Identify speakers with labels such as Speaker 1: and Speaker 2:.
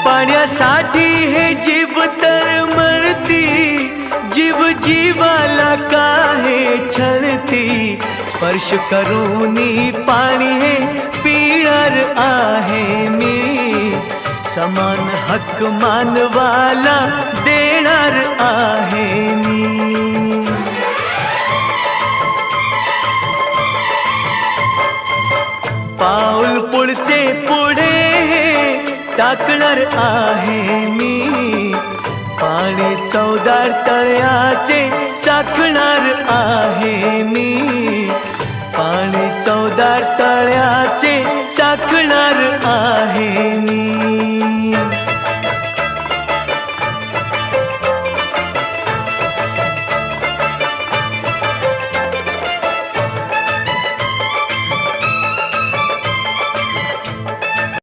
Speaker 1: पाण्यासाठी हे जीव तर मरती, जीव जीवाला काहे छळती। स्पर्श करूनी पाणी हे पिणार आहे मी, समान हक्क मानवाला देणार आहे मी। पाऊल पुढचे पुढे टाकणार आहे मी, पाणी चवदार तळ्याचे चाखणार आहे मी, पाणी चवदार तळ्याचे चाखणार आहे मी।